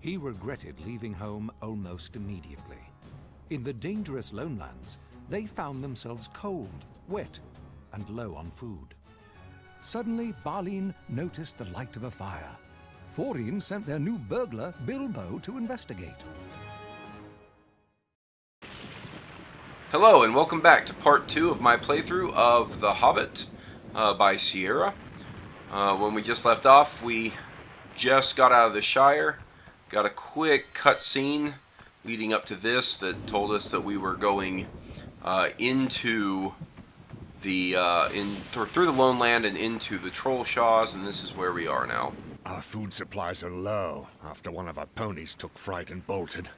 He regretted leaving home almost immediately. In the dangerous Lonelands, they found themselves cold, wet, and low on food. Suddenly, Barleen noticed the light of a fire. Thorin sent their new burglar, Bilbo, to investigate. Hello, and welcome back to part 2 of my playthrough of The Hobbit by Sierra. When we just left off, we just got out of the Shire, got a quick cutscene leading up to this that told us that we were going into the through the Lone Land and into the Trollshaws, and this is where we are now. Our food supplies are low after one of our ponies took fright and bolted.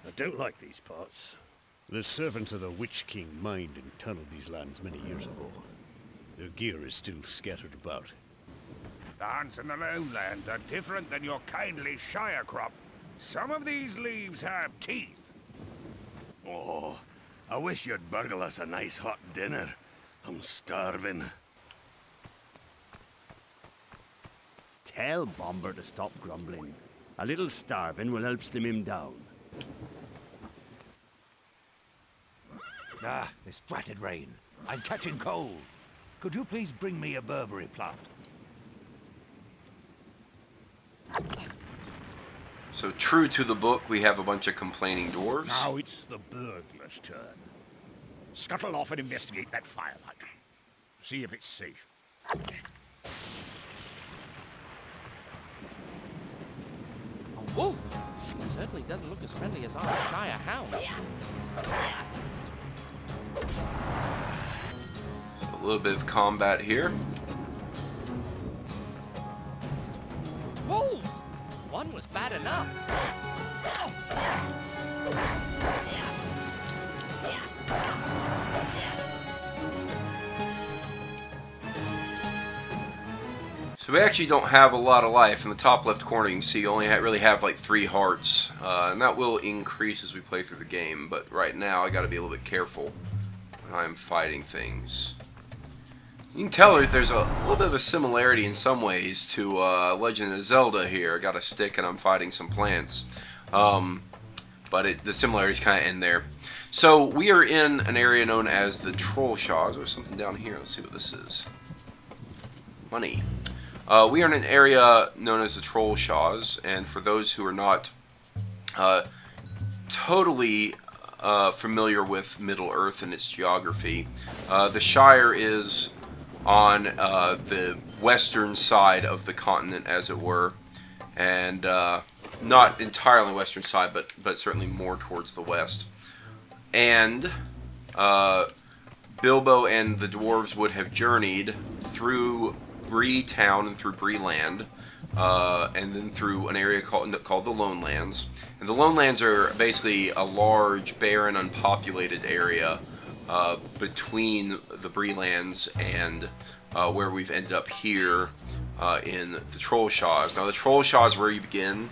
I don't like these parts. The servants of the Witch King mined and tunneled these lands many years ago. Their gear is still scattered about. The hunts in the lowlands are different than your kindly Shire crop. Some of these leaves have teeth. Oh, I wish you'd burgle us a nice hot dinner. I'm starving. Tell Bomber to stop grumbling. A little starving will help slim him down. Ah, this dratted rain. I'm catching cold. Could you please bring me a Burberry plant? So true to the book, we have a bunch of complaining dwarves. Now it's the burglar's turn. Scuttle off and investigate that firelight. See if it's safe. A wolf? He certainly doesn't look as friendly as our Shire hounds. A little bit of combat here. Wolves! One was bad enough. So we actually don't have a lot of life. In the top left corner you can see you only really have like 3 hearts. And that will increase as we play through the game. But right now I gotta be a little bit careful when I'm fighting things. You can tell there's a little bit of a similarity in some ways to Legend of Zelda here. I got a stick and I'm fighting some plants. But the similarities kind of end there. So we are in an area known as the Trollshaws. There's something down here. Let's see what this is. Money. We are in an area known as the Trollshaws, and for those who are not totally familiar with Middle-earth and its geography, the Shire is on the western side of the continent, as it were, and not entirely on the western side, but certainly more towards the west. And Bilbo and the dwarves would have journeyed through Bree Town and through Bree Land, and then through an area called the Lone Lands. And the Lone Lands are basically a large, barren, unpopulated area between the Bree Lands and where we've ended up here in the Trollshaws. Now the Trollshaws, where you begin.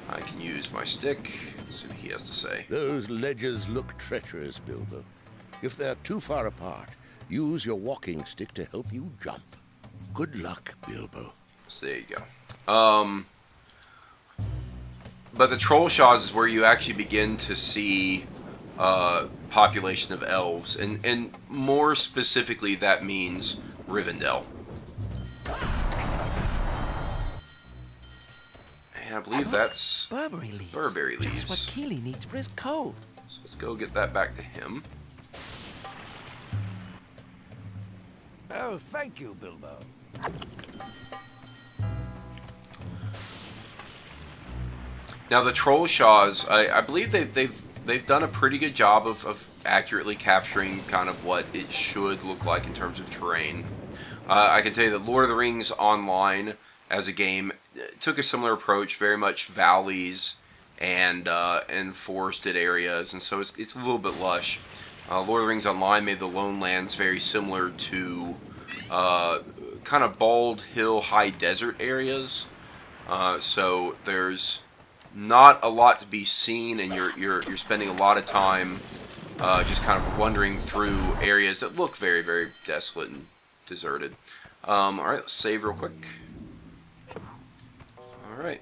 I can use my stick. Let's see what he has to say. Those ledges look treacherous, Bilbo. If they're too far apart, use your walking stick to help you jump. Good luck, Bilbo. So there you go. But the Trollshaws is where you actually begin to see population of elves, and more specifically that means Rivendell. And I believe that's Burberry leaves. Burberry leaves. That's what Keely needs for his cold. So let's go get that back to him. Oh, thank you, Bilbo. Now the Trollshaws, I believe they've done a pretty good job of accurately capturing kind of what it should look like in terms of terrain. I can tell you that Lord of the Rings Online as a game took a similar approach, very much valleys and forested areas, and so it's a little bit lush. Lord of the Rings Online made the Lone Lands very similar to kind of bald hill, high desert areas. So there's not a lot to be seen, and you're spending a lot of time just kind of wandering through areas that look very, very desolate and deserted. All right, let's save real quick. All right.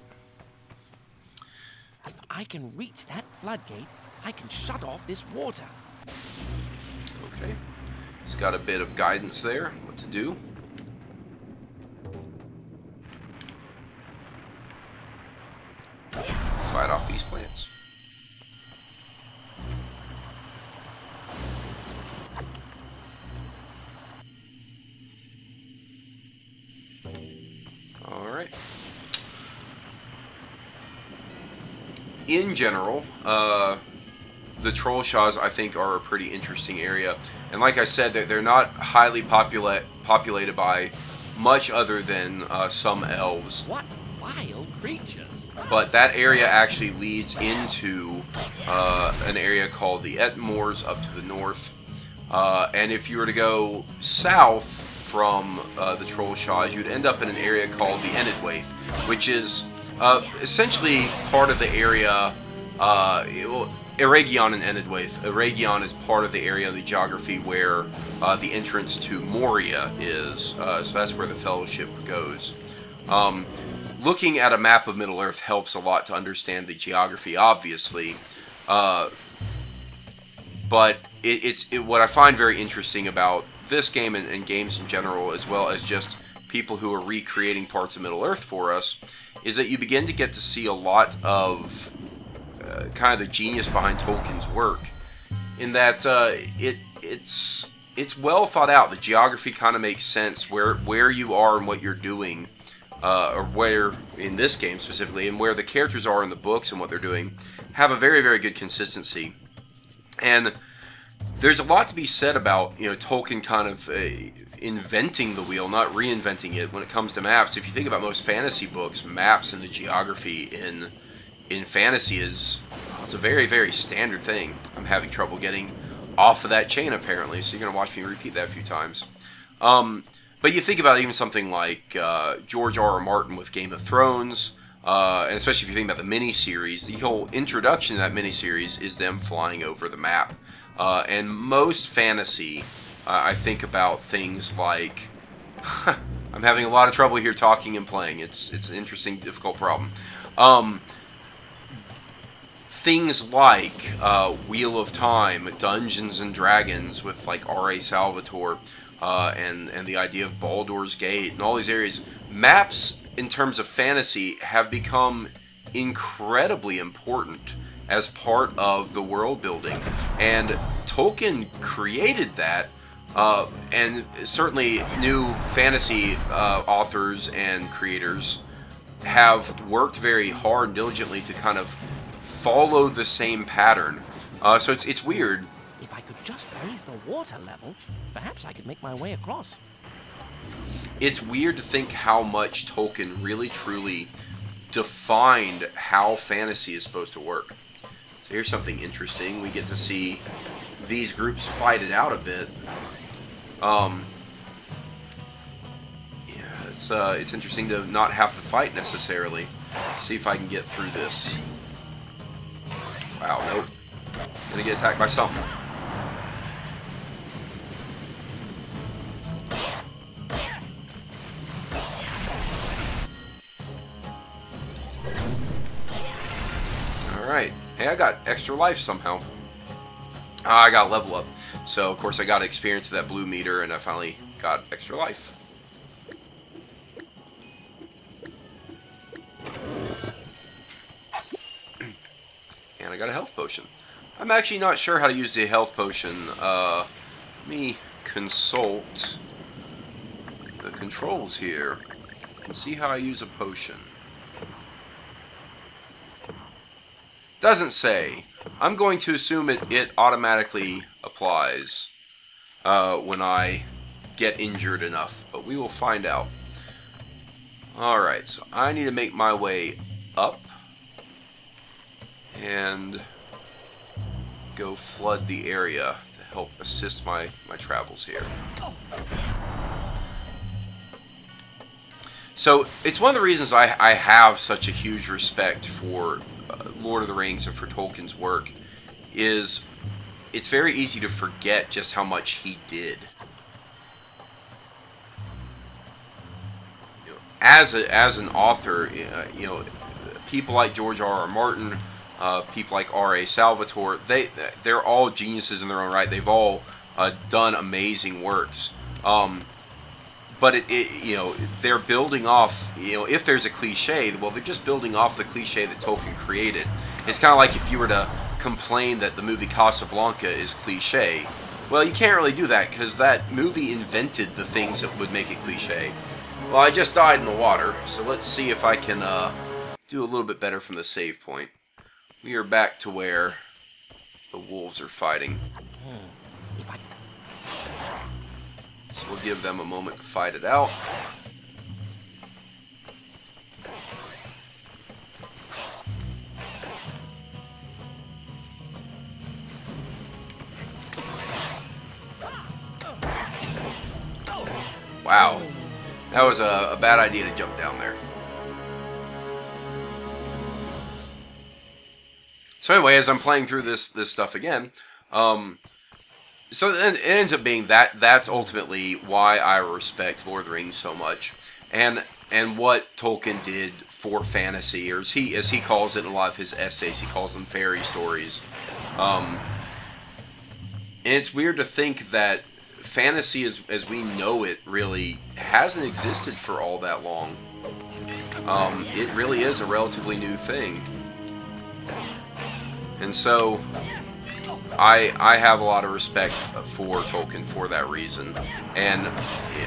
can reach that floodgate, I can shut off this water. Okay. He's got a bit of guidance there, what to do. Fight off these plants. Alright. In general, the Trollshaws, I think, are a pretty interesting area. And like I said, they're not highly populated by much other than some elves. What wild creatures! But that area actually leads into an area called the Etmoors up to the north. And if you were to go south from the Trollshaws, you'd end up in an area called the Enedwaith, which is essentially part of the area. Eregion and Enedwaith. Eregion is part of the area of the geography where the entrance to Moria is. So that's where the Fellowship goes. Looking at a map of Middle-earth helps a lot to understand the geography, obviously. But what I find very interesting about this game and games in general, as well as just people who are recreating parts of Middle-earth for us, is that you begin to get to see a lot of kind of the genius behind Tolkien's work, in that it's well thought out. The geography kind of makes sense where you are and what you're doing, or where in this game specifically, and where the characters are in the books and what they're doing, have a very, very good consistency. And there's a lot to be said about, you know, Tolkien kind of inventing the wheel, not reinventing it when it comes to maps. If you think about most fantasy books, maps and the geography in fantasy it's a very, very standard thing. I'm having trouble getting off of that chain apparently, so you're going to watch me repeat that a few times. But you think about even something like George R.R. Martin with Game of Thrones, and especially if you think about the miniseries, the whole introduction to that miniseries is them flying over the map. And most fantasy, I think about things like... I'm having a lot of trouble here talking and playing. It's an interesting, difficult problem. Things like Wheel of Time, Dungeons and Dragons with like R.A. Salvatore, and the idea of Baldur's Gate and all these areas. Maps in terms of fantasy have become incredibly important as part of the world building, and Tolkien created that, and certainly new fantasy authors and creators have worked very hard and diligently to kind of follow the same pattern. So it's weird. If I could just raise the water level, perhaps I could make my way across. It's weird to think how much Tolkien really truly defined how fantasy is supposed to work. So here's something interesting. We get to see these groups fight it out a bit. Yeah, it's interesting to not have to fight necessarily. See if I can get through this. Wow, nope. Gonna get attacked by something. Alright. Hey, I got extra life somehow. I got a level up. So, of course, I got experience of that blue meter, and I finally got extra life. And I got a health potion. I'm actually not sure how to use the health potion. Let me consult the controls here and see how I use a potion. Doesn't say. I'm going to assume it automatically applies when I get injured enough, but we will find out. Alright, so I need to make my way up and go flood the area to help assist my travels here. So it's one of the reasons I have such a huge respect for Lord of the Rings and for Tolkien's work, is it's very easy to forget just how much he did. You know, as an author, you know, people like George R.R. Martin, people like R.A. Salvatore, they're all geniuses in their own right. They've all done amazing works. But you know, they're building off, you know, if there's a cliche, well, they're just building off the cliche that Tolkien created. It's kind of like if you were to complain that the movie Casablanca is cliche. Well, you can't really do that, because that movie invented the things that would make it cliche. Well, I just died in the water, so let's see if I can do a little bit better from the save point. We are back to where the wolves are fighting. So we'll give them a moment to fight it out. Wow, that was a bad idea to jump down there. So anyway, as I'm playing through this stuff again, so it ends up being that's ultimately why I respect Lord of the Rings so much, and what Tolkien did for fantasy, or as he calls it in a lot of his essays, he calls them fairy stories. And it's weird to think that fantasy as we know it really hasn't existed for all that long. It really is a relatively new thing. And so I have a lot of respect for Tolkien for that reason. And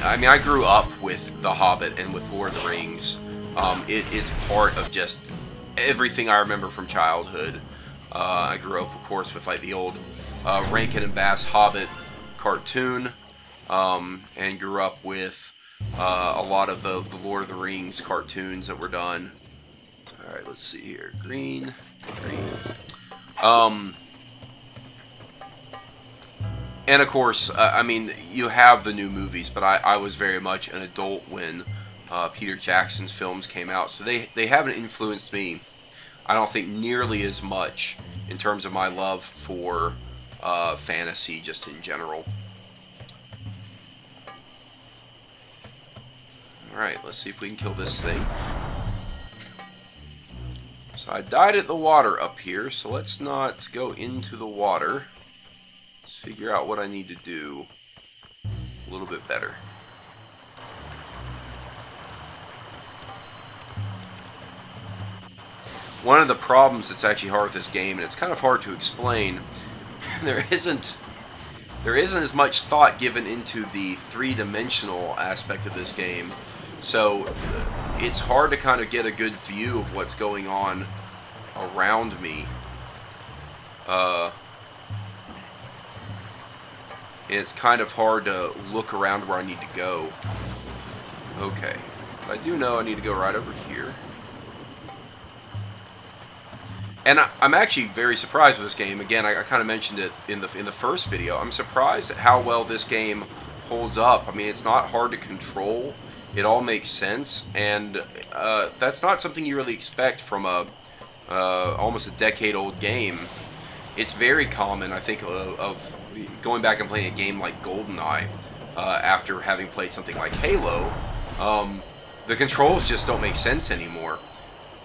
I mean, I grew up with The Hobbit and with Lord of the Rings. It's part of just everything I remember from childhood. I grew up, of course, with like the old Rankin and Bass Hobbit cartoon, and grew up with a lot of the Lord of the Rings cartoons that were done. Alright, let's see here. Green. And of course, I mean, you have the new movies, but I was very much an adult when Peter Jackson's films came out, so they haven't influenced me, I don't think, nearly as much in terms of my love for fantasy just in general. Alright, let's see if we can kill this thing. So I died at the water up here, so let's not go into the water. Let's figure out what I need to do a little bit better. One of the problems that's actually hard with this game, and it's kind of hard to explain, there isn't as much thought given into the three-dimensional aspect of this game. So it's hard to kind of get a good view of what's going on around me. It's kind of hard to look around where I need to go. Okay. But I do know I need to go right over here. And I'm actually very surprised with this game. Again, I kind of mentioned it in the first video. I'm surprised at how well this game holds up. I mean, it's not hard to control. It all makes sense, and that's not something you really expect from a almost a decade-old game. It's very common, I think, of going back and playing a game like GoldenEye after having played something like Halo. The controls just don't make sense anymore.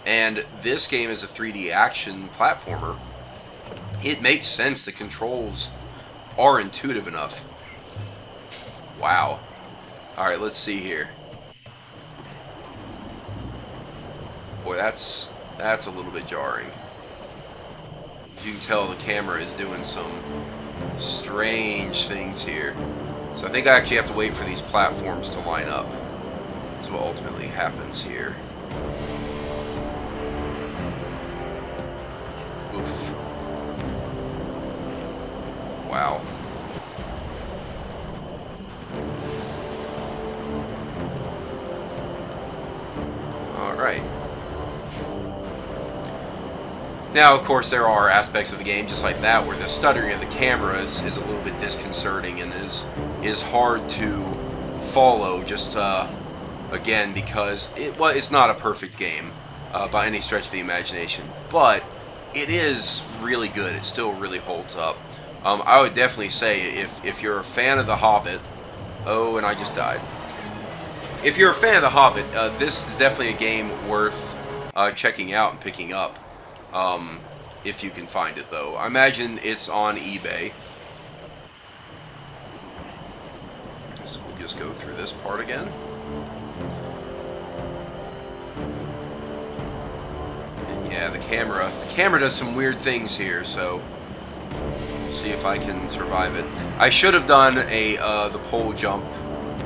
And this game is a 3D action platformer. It makes sense. The controls are intuitive enough. Wow. Alright, let's see here. Boy, that's a little bit jarring. As you can tell, the camera is doing some strange things here. So I think I actually have to wait for these platforms to line up. That's what ultimately happens here. Oof. Wow. Alright. Now, of course, there are aspects of the game just like that where the stuttering of the camera is a little bit disconcerting and is hard to follow, just again, because it's not a perfect game by any stretch of the imagination, but it is really good. It still really holds up. I would definitely say if you're a fan of The Hobbit, oh, and I just died. If you're a fan of The Hobbit, this is definitely a game worth checking out and picking up. if you can find it, though. I imagine it's on eBay. So we'll just go through this part again. And yeah, the camera does some weird things here, so see if I can survive it. I should have done the pole jump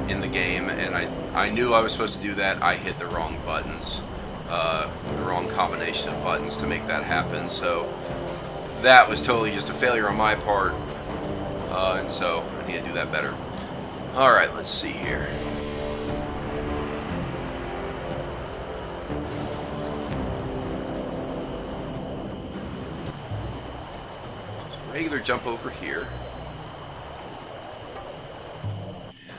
in the game, and I knew I was supposed to do that. I hit the wrong buttons, the wrong combination of buttons to make that happen, so that was totally just a failure on my part, and so I need to do that better. Alright, let's see here. Regular jump over here.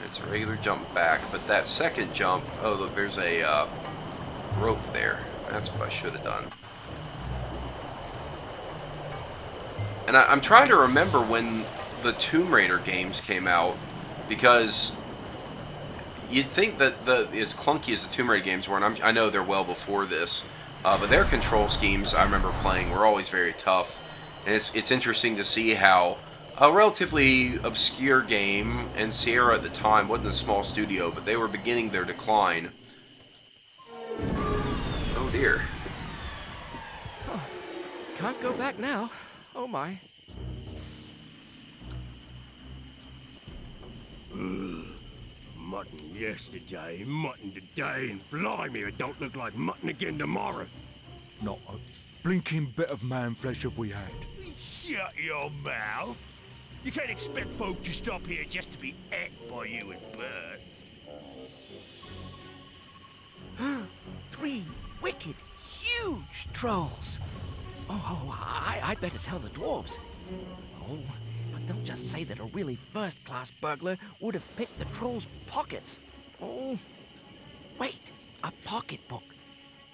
It's a regular jump back, but that second jump, oh look, there's a rope there. That's what I should have done. And I'm trying to remember when the Tomb Raider games came out, because you'd think that as clunky as the Tomb Raider games were, and I know they're well before this, but their control schemes I remember playing were always very tough. And it's interesting to see how a relatively obscure game, and Sierra at the time wasn't a small studio, but they were beginning their decline. Oh dear. Oh, can't go back now. Oh my. Mutton yesterday, mutton today, and blimey, it don't look like mutton again tomorrow. Not a blinking bit of man flesh have we had. Shut your mouth. You can't expect folk to stop here just to be ate by you and Bert. 3 wicked, huge trolls. I'd better tell the dwarves. Oh, but they'll just say that a really first-class burglar would have picked the trolls' pockets. Oh, wait, a pocketbook.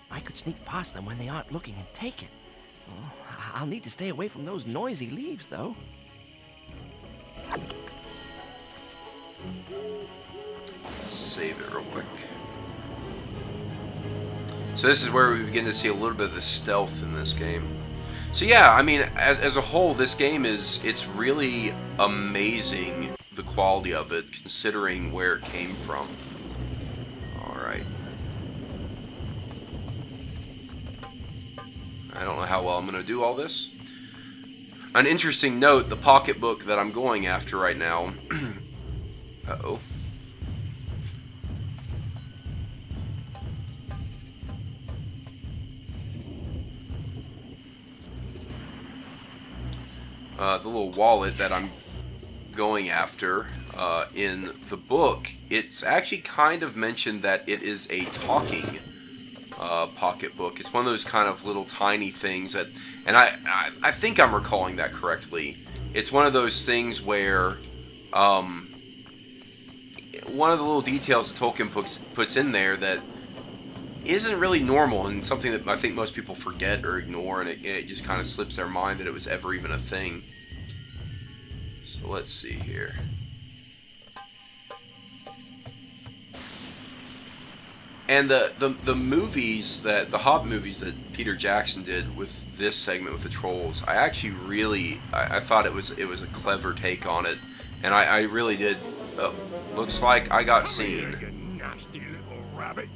I could sneak past them when they aren't looking and take it. Oh, I'll need to stay away from those noisy leaves, though. Save it real quick. So this is where we begin to see a little bit of the stealth in this game. So yeah, I mean, as a whole, this game it's really amazing, the quality of it, considering where it came from. Alright. I don't know how well I'm going to do all this. An interesting note, the pocketbook that I'm going after right now... Uh-oh. The little wallet that I'm going after in the book, it's actually kind of mentioned that it is a talking pocketbook. It's one of those kind of little tiny things that, and I think I'm recalling that correctly. It's one of those things where one of the little details that Tolkien puts in there that isn't really normal, and something that I think most people forget or ignore, and it just kind of slips their mind that it was ever even a thing. So let's see here. And the movies, the Hobbit movies that Peter Jackson did with this segment with the trolls, I actually really, I thought it was a clever take on it, and I really did. Looks like I got seen. You nasty little rabbit.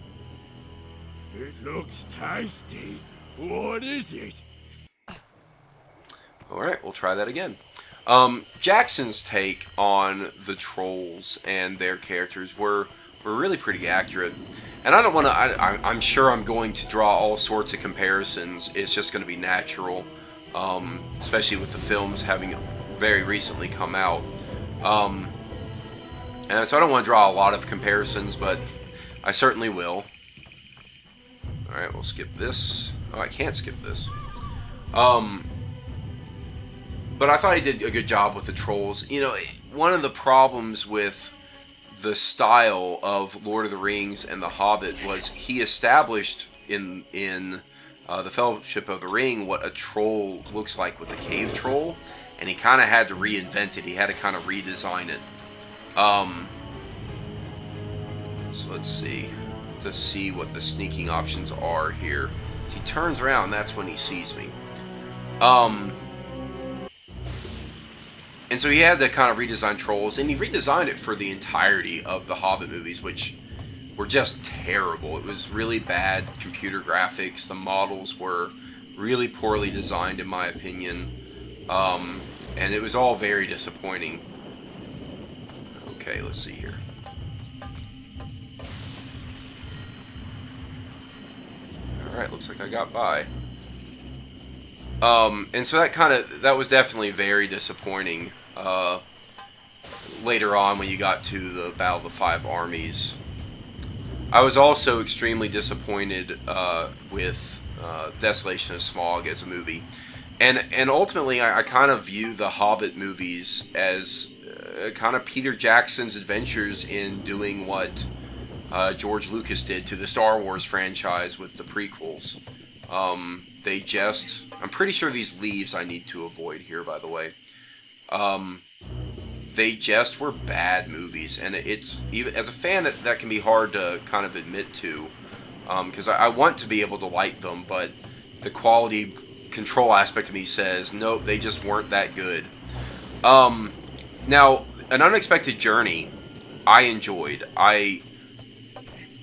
It looks tasty. What is it? Alright, we'll try that again. Jackson's take on the trolls and their characters were really pretty accurate. And I don't want to, I'm sure I'm going to draw all sorts of comparisons. It's just going to be natural, especially with the films having very recently come out. And so I don't want to draw a lot of comparisons, but I certainly will. Alright, we'll skip this. Oh, I can't skip this. But I thought he did a good job with the trolls. You know, one of the problems with the style of Lord of the Rings and The Hobbit was he established in the Fellowship of the Ring what a troll looks like with a cave troll, and he kind of had to reinvent it. He had to kind of redesign it. So let's see. To see what the sneaking options are here. If he turns around, that's when he sees me. And so he had to kind of redesign Trolls, and he redesigned it for the entirety of the Hobbit movies, which were just terrible. It was really bad computer graphics. The models were really poorly designed, in my opinion. And it was all very disappointing. Okay, let's see here. Alright, looks like I got by. And so that was definitely very disappointing. Later on, when you got to the Battle of the Five Armies, I was also extremely disappointed with Desolation of Smaug as a movie, and ultimately, I kind of view the Hobbit movies as kind of Peter Jackson's adventures in doing what George Lucas did to the Star Wars franchise with the prequels. I'm pretty sure these leaves I need to avoid here, by the way. They just were bad movies, and it's, even as a fan, that can be hard to kind of admit to, because I want to be able to like them, but the quality control aspect of me says, nope, they just weren't that good. Now, An Unexpected Journey, I enjoyed. I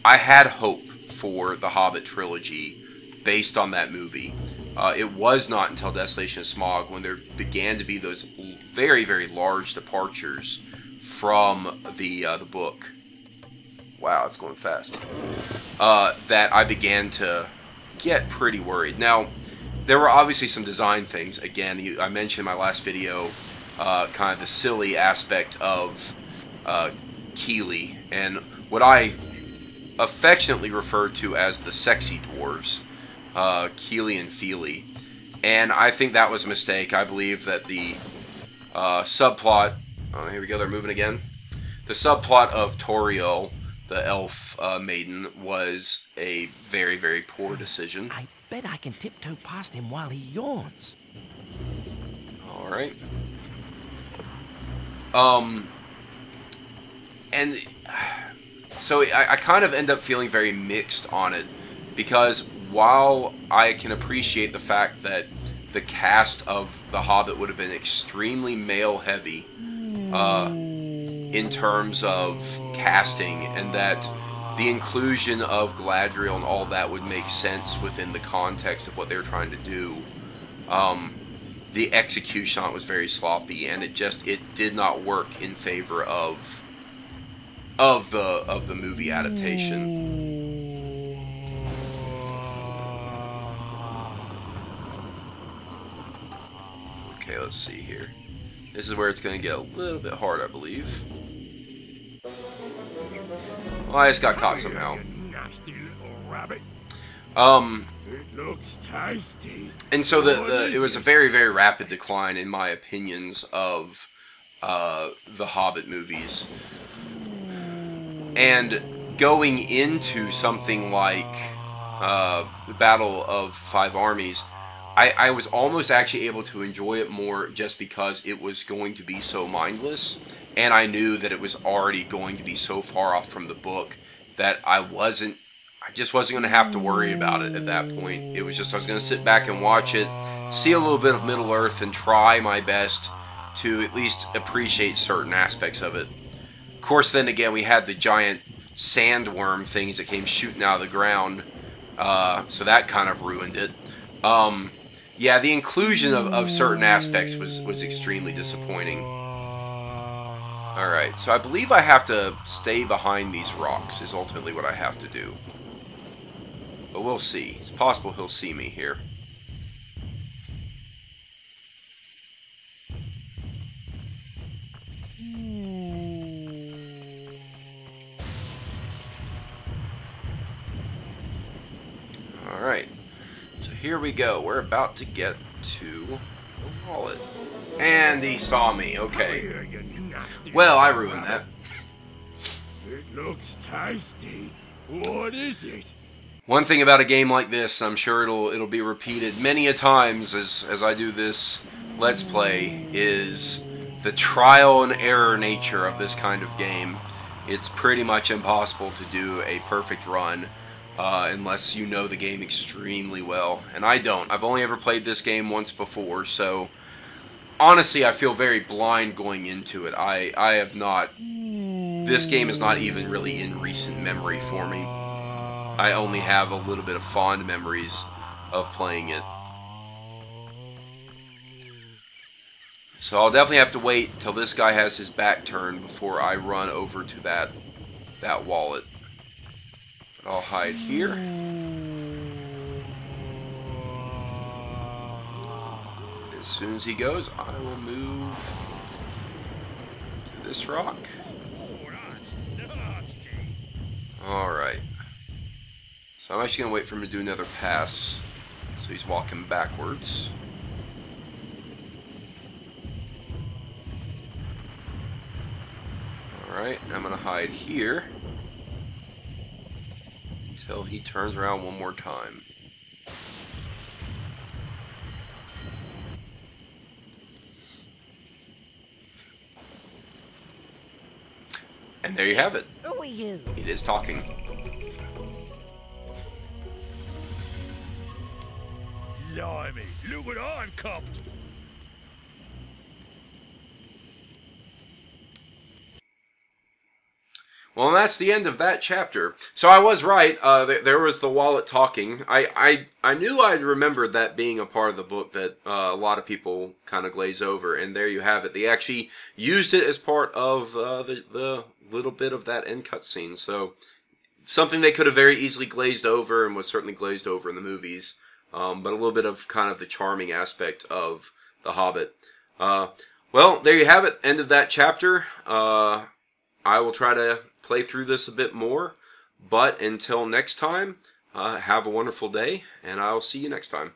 had hope for the Hobbit trilogy based on that movie. It was not until Desolation of Smaug when there began to be those very, very large departures from the book. Wow, it's going fast. That I began to get pretty worried. Now, there were obviously some design things. Again, I mentioned in my last video kind of the silly aspect of Keeley, and what I affectionately refer to as the sexy dwarves, Keeley and Feely. And I think that was a mistake. I believe that the subplot... Oh, here we go, they're moving again. The subplot of Toriel, the elf maiden, was a very, very poor decision. I bet I can tiptoe past him while he yawns. Alright. And so I kind of end up feeling very mixed on it, because while I can appreciate the fact that the cast of The Hobbit would have been extremely male-heavy in terms of casting, and that the inclusion of Galadriel and all that would make sense within the context of what they were trying to do, the execution on it was very sloppy, and it did not work in favor of the movie adaptation. Okay, let's see here. This is where it's going to get a little bit hard, I believe. Well, I just got caught somehow. Nasty little rabbit. It looks tasty. And so it was a very, very rapid decline, in my opinions, of the Hobbit movies. And going into something like the Battle of Five Armies, I was almost actually able to enjoy it more just because it was going to be so mindless, and I knew that it was already going to be so far off from the book that I just wasn't going to have to worry about it at that point. It was just, I was going to sit back and watch it, see a little bit of Middle-earth, and try my best to at least appreciate certain aspects of it. Of course, then again, we had the giant sandworm things that came shooting out of the ground, so that kind of ruined it. Yeah, the inclusion of certain aspects was extremely disappointing. Alright, so I believe I have to stay behind these rocks is ultimately what I have to do. But we'll see. It's possible he'll see me here. Alright. So here we go. We're about to get to the wallet. And he saw me. Okay. Well, I ruined that. It looks tasty. What is it? One thing about a game like this, I'm sure it'll be repeated many a times as I do this Let's Play, is the trial and error nature of this kind of game. It's pretty much impossible to do a perfect run. unless you know the game extremely well. And I don't. I've only ever played this game once before, so honestly, I feel very blind going into it. I have not... This game is not even really in recent memory for me. I only have a little bit of fond memories of playing it. So I'll definitely have to wait till this guy has his back turned before I run over to that wallet. But I'll hide here. As soon as he goes, I will move to this rock. Alright. So I'm actually going to wait for him to do another pass. So he's walking backwards. Alright, I'm going to hide here until he turns around one more time. And there you have it. Who are you? It is talking. Blimey, look what I've copped. Well, and that's the end of that chapter. So I was right. There was the wallet talking. I knew I'd remembered that being a part of the book that a lot of people kind of glaze over. And there you have it. They actually used it as part of the little bit of that end cutscene. So something they could have very easily glazed over and was certainly glazed over in the movies. But a little bit of kind of the charming aspect of The Hobbit. Well, there you have it. End of that chapter. I will try to play through this a bit more. But until next time, have a wonderful day, and I'll see you next time.